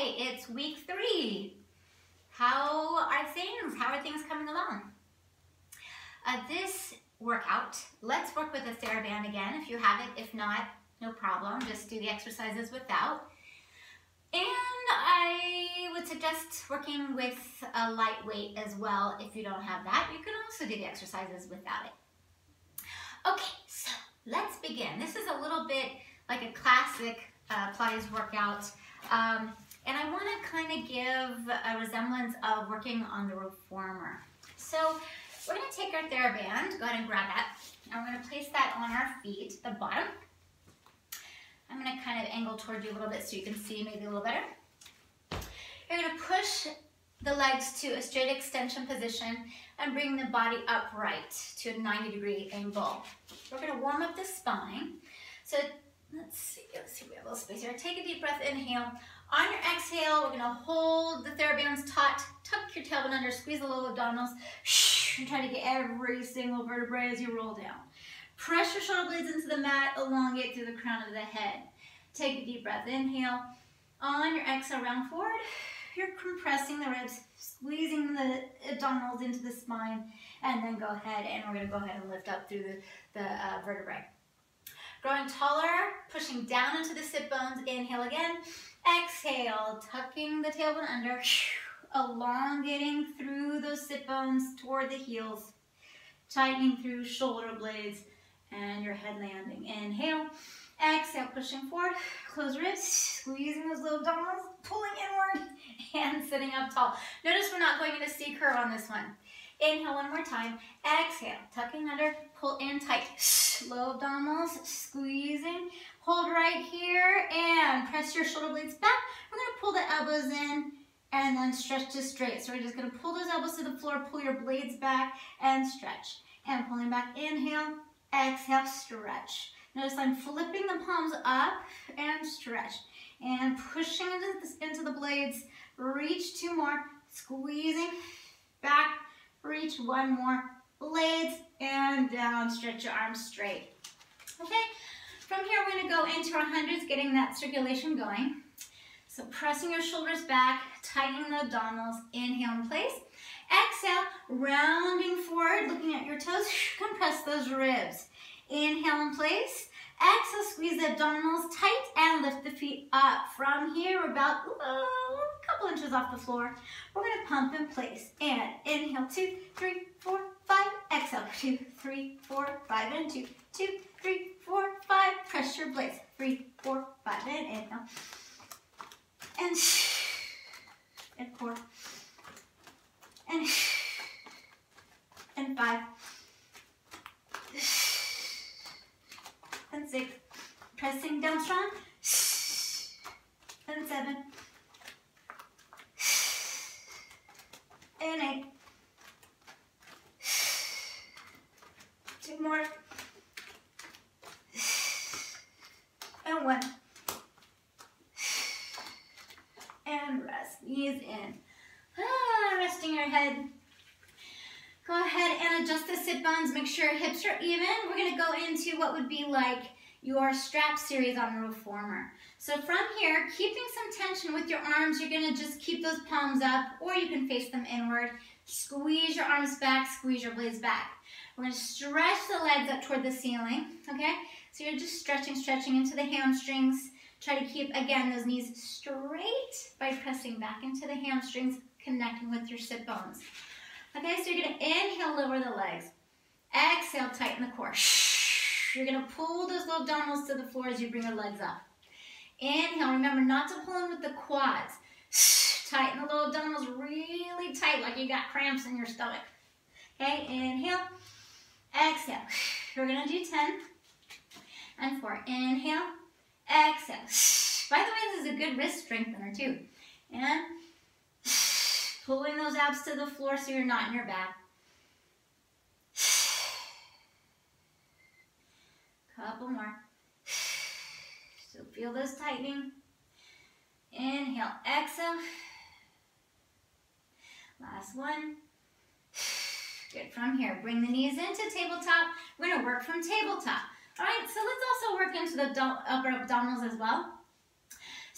right, it's week 3. How are things? How are things coming along? This workout, let's work with the Theraband again if you have it. If not, no problem. Just do the exercises without. And I would suggest working with a light weight as well. If you don't have that, you can also do the exercises without it. Okay, so let's begin. This is a little bit like a classic Pilates workout. And I want to kind of give a resemblance of working on the reformer. So we're going to take our Theraband, go ahead and grab that. And we're going to place that on our feet, the bottom. I'm going to kind of angle toward you a little bit so you can see maybe a little better. You're going to push the legs to a straight extension position and bring the body upright to a 90-degree angle. We're going to warm up the spine. So let's see, we have a little space here. Take a deep breath, inhale. On your exhale, we're going to hold the Therabands taut, tuck your tailbone under, squeeze the low abdominals, and try to get every single vertebrae as you roll down. Press your shoulder blades into the mat, elongate through the crown of the head. Take a deep breath, inhale. On your exhale, round forward. You're compressing the ribs, squeezing the abdominals into the spine, and then go ahead and we're going to go ahead and lift up through the vertebrae. Growing taller, pushing down into the sit bones. Inhale again. Exhale, tucking the tailbone under, elongating through those sit bones toward the heels, tightening through shoulder blades and your head landing. Inhale. Exhale, pushing forward, close ribs, squeezing those little abdominals, pulling inward, and sitting up tall. Notice we're not going into C curve on this one. Inhale one more time. Exhale, tucking under, pull in tight. Low abdominals, squeezing. Hold right here and press your shoulder blades back. We're going to pull the elbows in and then stretch to straight. So we're just going to pull those elbows to the floor, pull your blades back and stretch. And pulling back, inhale, exhale, stretch. Notice I'm flipping the palms up and stretch. And pushing into the blades, reach 2 more, squeezing, back, reach 1 more, blades, and down, stretch your arms straight. Okay, from here we're going to go into our hundreds, getting that circulation going. So pressing your shoulders back, tightening the abdominals, inhale in place. Exhale, rounding forward, looking at your toes, compress those ribs. Inhale in place. Exhale, squeeze the abdominals tight and lift the feet up. From here, we're about a couple inches off the floor. We're going to pump in place. And inhale, 2, 3, 4, 5. Exhale, 2, 3, 4, 5. And 2, 2, 3, 4, 5. Press your blades. 3, 4, 5. And inhale. And 4. And 5. And 6, pressing down strong, and 7, and 8, 2 more, and 1, and rest, knees in, resting your head. Go ahead and adjust the sit bones, make sure hips are even. We're going to go into what would be like your strap series on the reformer. So from here, keeping some tension with your arms, you're going to just keep those palms up, or you can face them inward. Squeeze your arms back, squeeze your blades back. We're going to stretch the legs up toward the ceiling, okay? So you're just stretching into the hamstrings. Try to keep, again, those knees straight by pressing back into the hamstrings, connecting with your sit bones. Okay, so you're going to inhale, lower the legs. Exhale, tighten the core. You're going to pull those little abdominals to the floor as you bring your legs up. Inhale, remember not to pull in with the quads. Tighten the little abdominals really tight like you got cramps in your stomach. Okay, inhale. Exhale. We're going to do 10 and 4. Inhale. Exhale. By the way, this is a good wrist strengthener too. And pulling those abs to the floor so you're not in your back. Couple more. So feel those tightening. Inhale, exhale. Last one. Good. From here, bring the knees into tabletop. We're going to work from tabletop. All right, so let's also work into the upper abdominals as well.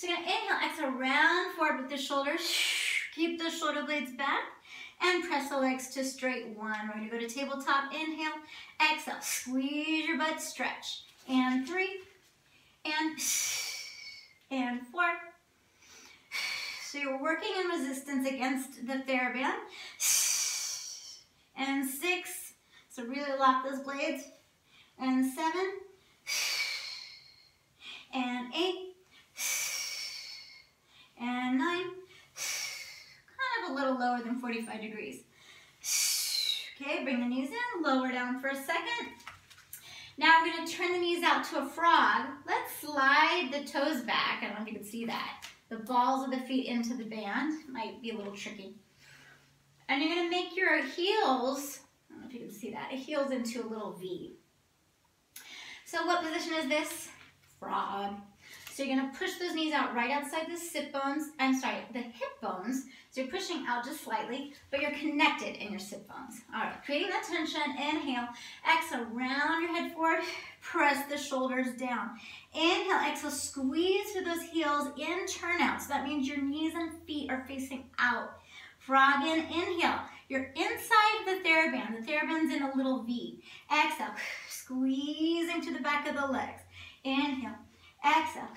So you're gonna inhale, exhale, round forward with the shoulders. Keep the shoulder blades back and press the legs to straight one. We're gonna go to tabletop, inhale, exhale, squeeze your butt, stretch. And 3, and 4. So you're working in resistance against the THERABAND. And 6, so really lock those blades. And 7, and 8, and 9, kind of a little lower than 45 degrees. Okay, bring the knees in, lower down for a second. Now we're going to turn the knees out to a frog. Let's slide the toes back. I don't know if you can see that. The balls of the feet into the band. Might be a little tricky. And you're going to make your heels, I don't know if you can see that, heels into a little V. So what position is this? Frog. So you're going to push those knees out right outside the sit bones, the hip bones. So you're pushing out just slightly, but you're connected in your sit bones. All right, creating that tension, inhale, exhale, round your head forward, press the shoulders down. Inhale, exhale, squeeze through those heels in turn out. So that means your knees and feet are facing out. Frog in, inhale. You're inside the THERABAND. The THERABAND's in a little V. Exhale, squeezing to the back of the legs. Inhale, exhale.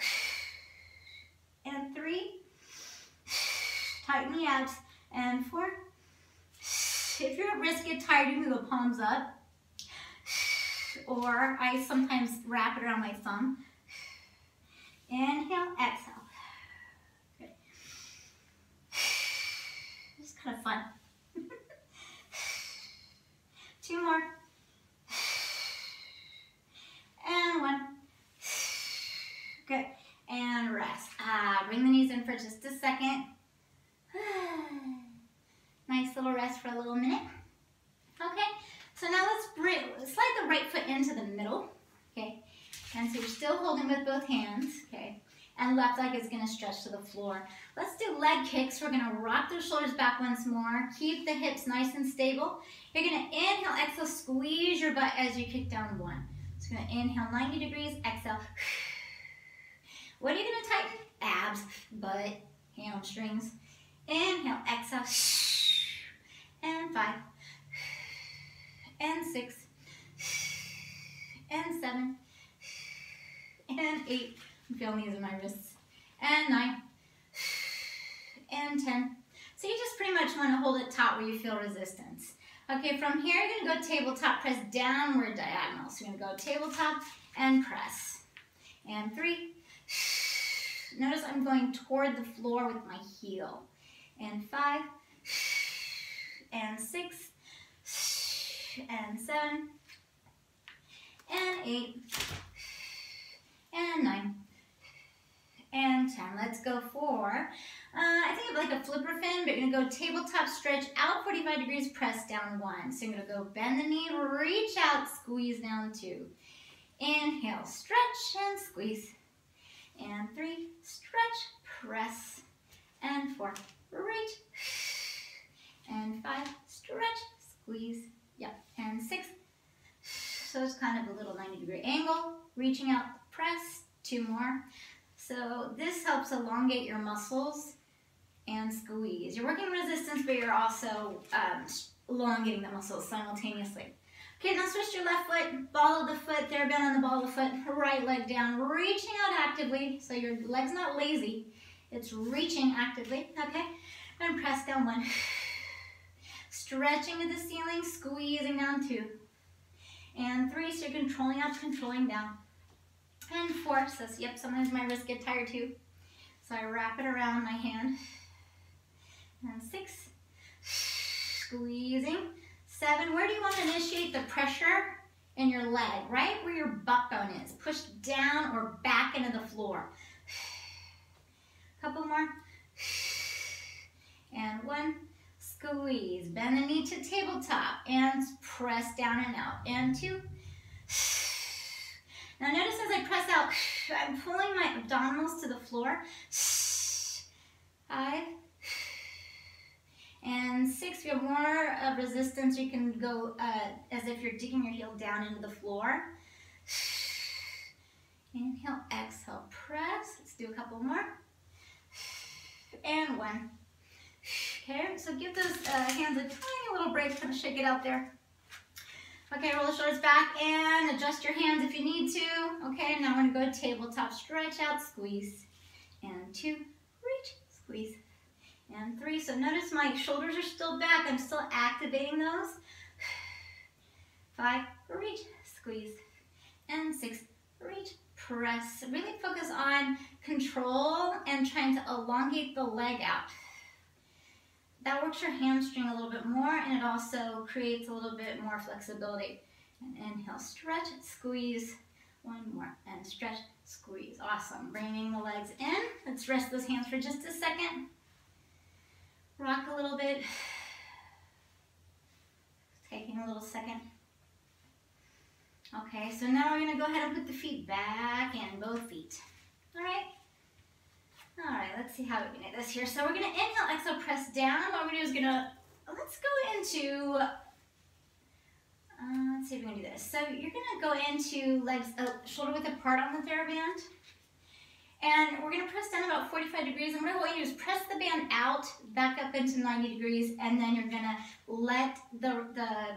And 3. Tighten the abs. And 4. If your wrists get tired, you can go palms up. Or I sometimes wrap it around my thumb. Inhale, exhale. Good. It's kind of fun. 2 more. And 1. Good. And rest. Bring the knees in for just a second. Nice little rest for a little minute. Okay. So now let's slide the right foot into the middle. Okay. And so you're still holding with both hands. Okay. And left leg is going to stretch to the floor. Let's do leg kicks. We're going to rock those shoulders back once more. Keep the hips nice and stable. You're going to inhale, exhale, squeeze your butt as you kick down 1. So you're going to inhale 90 degrees, exhale. What are you going to tighten? Abs, butt, hamstrings. Inhale, exhale. And 5. And 6. And 7. And 8. I'm feeling these in my wrists. And 9. And 10. So you just pretty much want to hold it taut where you feel resistance. Okay, from here you're going to go tabletop, press downward diagonal. So you're going to go tabletop and press. And 3. Notice I'm going toward the floor with my heel. And 5. And 6. And 7. And 8. And 9. And 10. Let's go for, I think of like a flipper fin, but you're going to go tabletop, stretch out 45 degrees, press down 1. So you're going to go bend the knee, reach out, squeeze down 2. Inhale, stretch and squeeze. And 3, stretch, press. And 4, reach. And 5, stretch, squeeze. Yep. And 6. So it's kind of a little 90-degree angle. Reaching out, press. 2 more. So this helps elongate your muscles and squeeze. You're working resistance, but you're also elongating the muscles simultaneously. Okay, now switch your left foot, ball of the foot, THERABAND on the ball of the foot, right leg down, reaching out actively. So your leg's not lazy, it's reaching actively, okay? And press down 1. Stretching to the ceiling, squeezing down 2. And 3, so you're controlling up, controlling down. And 4, so yep, sometimes my wrists get tired too. So I wrap it around my hand. And 6, squeezing. 7, where do you want to initiate the pressure in your leg? Right where your butt bone is. Push down or back into the floor. Couple more. And 1, squeeze. Bend the knee to tabletop and press down and out. And 2. Now notice as I press out, I'm pulling my abdominals to the floor. 5. And 6, if you have more resistance, you can go as if you're digging your heel down into the floor. Inhale, exhale, press. Let's do a couple more. and 1. Okay, so give those hands a tiny little break, kind of shake it out there. Okay, roll the shoulders back and adjust your hands if you need to. Okay, now we're going to go tabletop, stretch out, squeeze. And 2, reach, squeeze. And 3, so notice my shoulders are still back. I'm still activating those. 5, reach, squeeze. And 6, reach, press. Really focus on control and trying to elongate the leg out. That works your hamstring a little bit more, and it also creates a little bit more flexibility. And inhale, stretch, squeeze. 1 more, and stretch, squeeze. Awesome. Bringing the legs in. Let's rest those hands for just a second. Rock a little bit. Taking a little second. Okay, so now we're going to go ahead and put the feet back in, both feet. All right? All right, let's see how we can do this here. So we're going to inhale, exhale, press down. What we're going to do is let's go into, let's see if we can do this. So you're going to go into legs, shoulder width apart on the Theraband. And we're going to press down about 45 degrees. And what I want you to do is press the band out, back up into 90 degrees, and then you're going to let the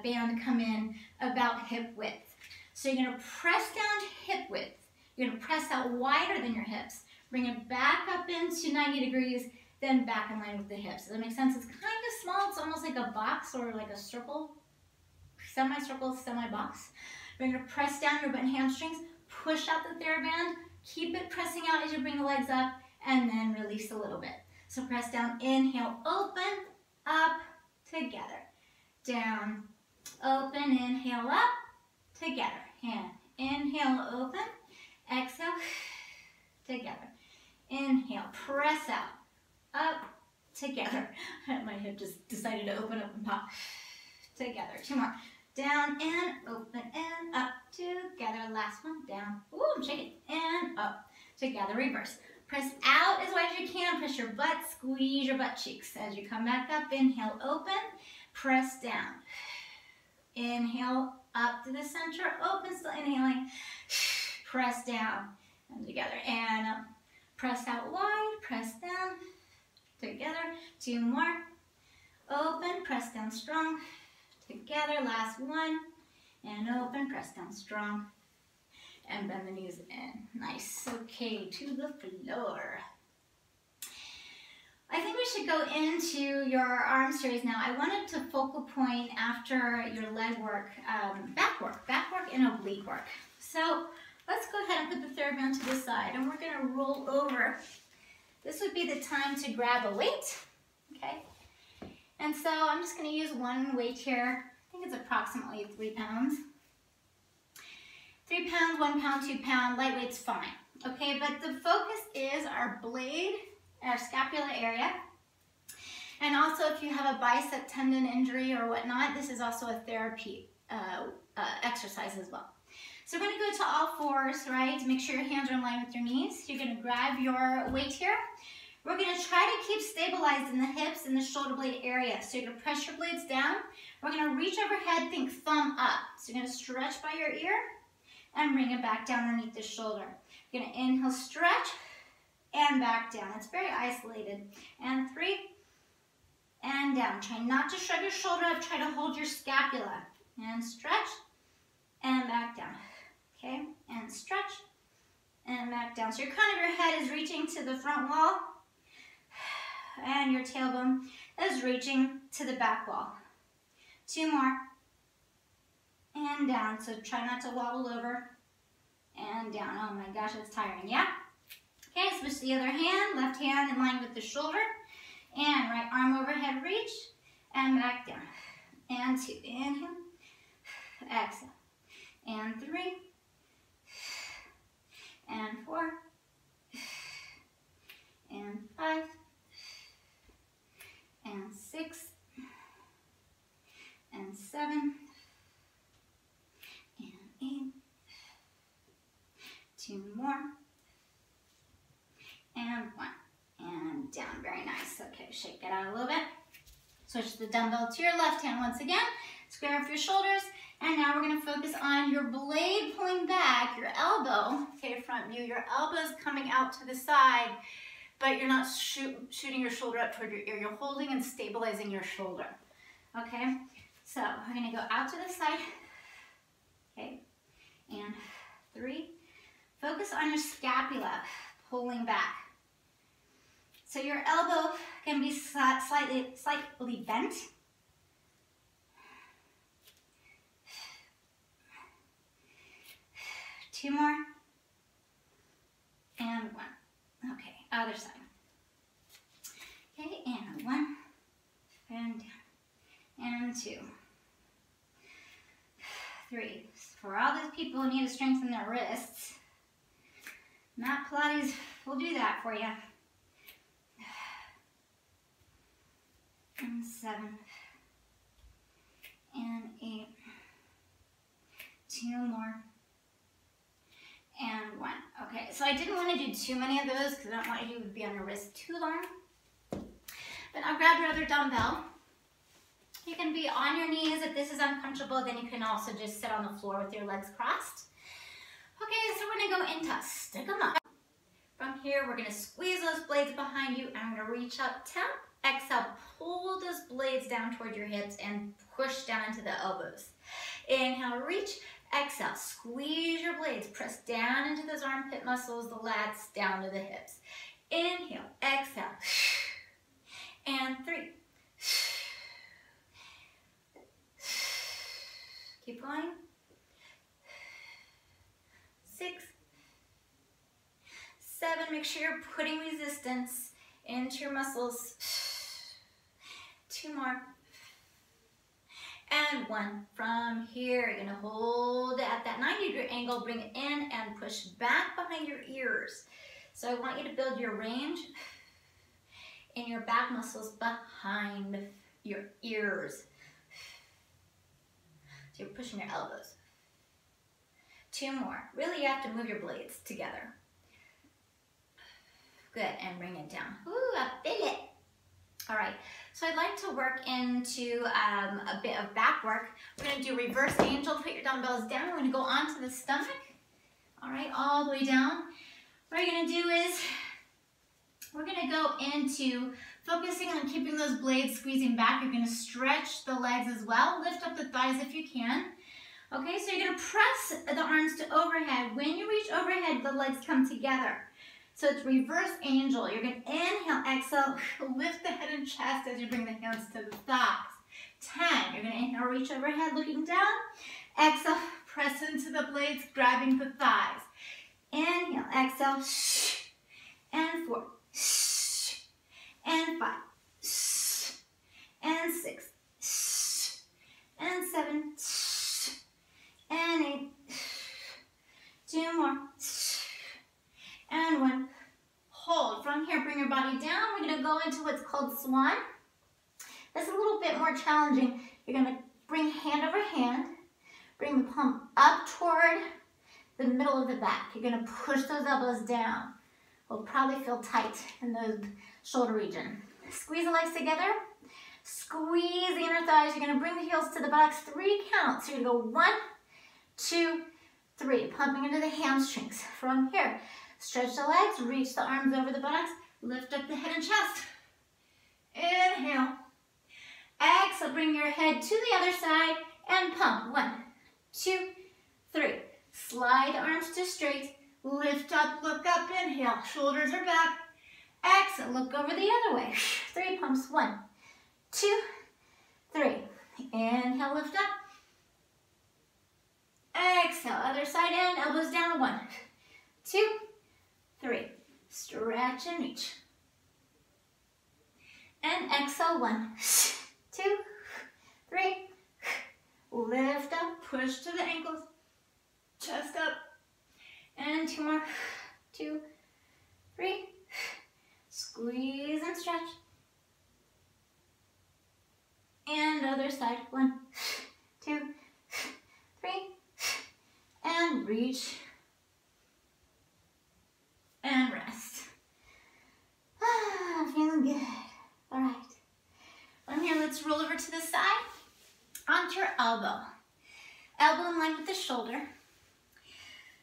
band come in about hip width. So you're going to press down hip width. You're going to press out wider than your hips. Bring it back up into 90 degrees, then back in line with the hips. Does that make sense? It's kind of small. It's almost like a box or like a circle, semi-circle, semi-box. You're going to press down your butt and hamstrings, push out the Theraband, keep it pressing out as you bring the legs up, and then release a little bit. So press down, inhale, open, up, together. Down, open, inhale, up, together. And inhale, open, exhale, together. Inhale, press out, up, together. My hip just decided to open up and pop. Together. 2 more. Down and open and up, together. Last one, down. Ooh, I'm shaking. And up, together. Reverse. Press out as wide as you can. Press your butt, squeeze your butt cheeks. As you come back up, inhale, open, press down. Inhale, up to the center, open, still inhaling. Press down and together. And up. Press out wide, press down, together. 2 more. Open, press down strong, together. Last one. And open, press down strong. And bend the knees in. Nice. Okay, to the floor. I think we should go into your arm series now. I wanted to focal point after your leg work, back work and oblique work. So let's go ahead and put the Theraband to the side, and we're going to roll over. This would be the time to grab a weight, okay? And so I'm just going to use one weight here. I think it's approximately 3 pounds. 3 pounds, 1 pound, 2 pound, lightweight's fine, okay? But the focus is our blade, our scapula area. And also if you have a bicep tendon injury or whatnot, this is also a therapy exercise as well. So we're going to go to all fours, right? Make sure your hands are in line with your knees. You're going to grab your weight here. We're going to try to keep stabilized in the hips and the shoulder blade area. So you're going to press your blades down. We're going to reach overhead, think thumb up. So you're going to stretch by your ear and bring it back down underneath the shoulder. You're going to inhale, stretch, and back down. It's very isolated. And 3, and down. Try not to shrug your shoulder up. Try to hold your scapula. And stretch, and back down. Okay, and stretch, and back down. So your crown of your head is reaching to the front wall, and your tailbone is reaching to the back wall. 2 more, and down. So try not to wobble over, and down. Oh my gosh, that's tiring, yeah? Okay, switch to the other hand, left hand in line with the shoulder, and right arm overhead reach, and back down. And 2, inhale, exhale, and 3, and 4, and 5, and 6, and 7, and 8, 2 more, and 1, and down. Very nice. Okay, shake it out a little bit. Switch the dumbbell to your left hand once again. Square off your shoulders. And now we're going to focus on your blade pulling back, your elbow, okay, front view. Your elbow's coming out to the side. but you're not shooting your shoulder up toward your ear. You're holding and stabilizing your shoulder. Okay, so we're gonna go out to the side. Okay, and 3. Focus on your scapula, pulling back. So your elbow can be slightly bent. 2 more. And 1. Okay, other side. Okay, and 1. And down. And 2. 3. For all those people who need to strengthen their wrists, Mat Pilates will do that for you. And 7. And 8. 2 more. And 1. Okay, so I didn't want to do too many of those because I don't want you to be on your wrist too long. But now grab your other dumbbell. You can be on your knees if this is uncomfortable. Then you can also just sit on the floor with your legs crossed. Okay, so we're going to go into stick 'em up. From here, we're going to squeeze those blades behind you. I'm going to reach up, tap, exhale, pull those blades down toward your hips and push down into the elbows. Inhale, reach. Exhale, squeeze your blades, press down into those armpit muscles, the lats, down to the hips. Inhale, exhale, and 3. Keep going. 6, 7, make sure you're putting resistance into your muscles. 2 more. And 1. From here, you're gonna hold at that 90-degree angle, bring it in and push back behind your ears. So I want you to build your range in your back muscles behind your ears. So you're pushing your elbows. 2 more. Really, you have to move your blades together. Good, and bring it down. Ooh, I feel it. All right, so I'd like to work into a bit of back work. We're gonna do reverse angel, put your dumbbells down. We're gonna go onto the stomach. All right, all the way down. What you're gonna do is, we're gonna go into focusing on keeping those blades squeezing back. You're gonna stretch the legs as well. Lift up the thighs if you can. Okay, so you're gonna press the arms to overhead. When you reach overhead, the legs come together. So it's reverse angel. You're going to inhale, exhale, lift the head and chest as you bring the hands to the thighs. 10. You're going to inhale, reach overhead, looking down. Exhale, press into the blades, grabbing the thighs. Inhale, exhale, and 4, and 5, and 6, and 7, and 8. 2 more. And 1. Hold. From here, bring your body down. We're going to go into what's called swan. That's a little bit more challenging. You're going to bring hand over hand. Bring the palm up toward the middle of the back. You're going to push those elbows down. We'll probably feel tight in the shoulder region. Squeeze the legs together. Squeeze the inner thighs. You're going to bring the heels to the buttocks. 3 counts. So you're going to go 1, 2, 3. Pumping into the hamstrings. From here, stretch the legs, reach the arms over the buttocks, lift up the head and chest. Inhale. Exhale, bring your head to the other side and pump. 1, 2, 3. Slide the arms to straight. Lift up, look up, inhale. Shoulders are back. Exhale, look over the other way. 3 pumps. 1, 2, 3. Inhale, lift up. Exhale, other side in, elbows down. 1, 2, 3. Stretch and reach. And exhale. 1, 2, 3. Lift up, push to the ankles. Chest up. And 2 more. 2, 3. Squeeze and stretch. And other side. 1, 2, 3. And reach. And rest. Feeling good. All right. From here, let's roll over to the side. Onto your elbow. Elbow in line with the shoulder.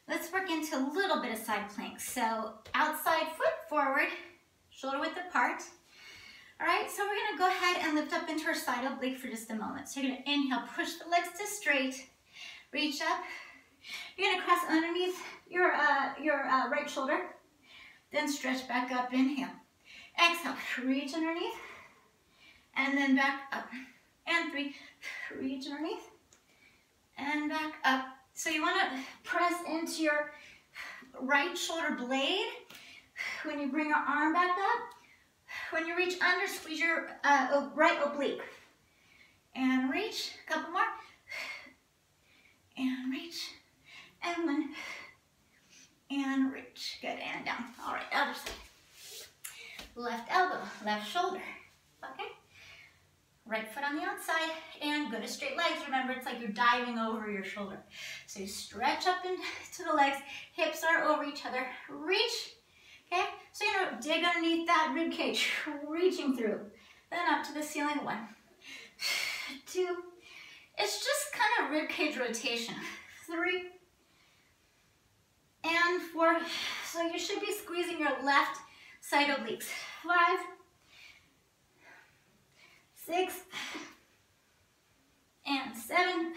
Let's work into a little bit of side plank. So outside foot forward, shoulder width apart. All right, so we're gonna go ahead and lift up into our side oblique for just a moment. So you're gonna inhale, push the legs to straight, reach up. You're gonna cross underneath your right shoulder, then stretch back up, inhale. Exhale, reach underneath, and then back up. And 3, reach underneath, and back up. So you wanna press into your right shoulder blade when you bring your arm back up. When you reach under, squeeze your right oblique. And reach, a couple more. And reach, and 1. And reach, good, and down. All right, other side. Left elbow, left shoulder, okay? Right foot on the outside, and go to straight legs. Remember, it's like you're diving over your shoulder. So you stretch up into the legs, hips are over each other, reach, okay? So you're gonna dig underneath that rib cage, reaching through. Then up to the ceiling, 1, 2. It's just kind of rib cage rotation. 3, and 4. So you should be squeezing your left side obliques. 5, 6, and 7,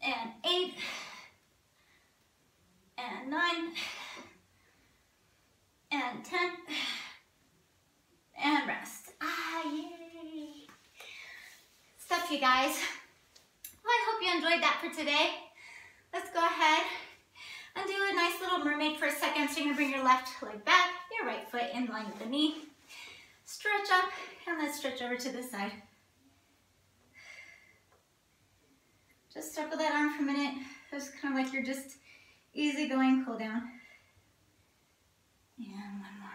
and 8, and 9, and 10, and rest. Yay! Stuff, you guys. Well, I hope you enjoyed that for today. Let's go ahead and do a nice little mermaid for a second. So you're gonna bring your left leg back, your right foot in line with the knee. Stretch up, and let's stretch over to the side. Just circle that arm for a minute. It's kind of like you're just easy going, cool down. And 1 more.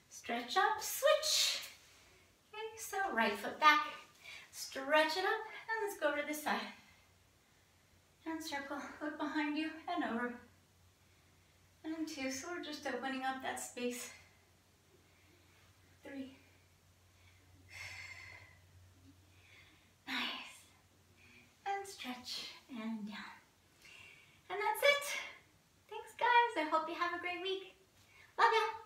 Stretch up, switch. Okay, so right foot back, stretch it up, and let's go over to this side. And circle, look behind you and over. And 2, so we're just opening up that space. 3. Nice. And stretch and down. And that's it. Thanks, guys. I hope you have a great week. Love ya.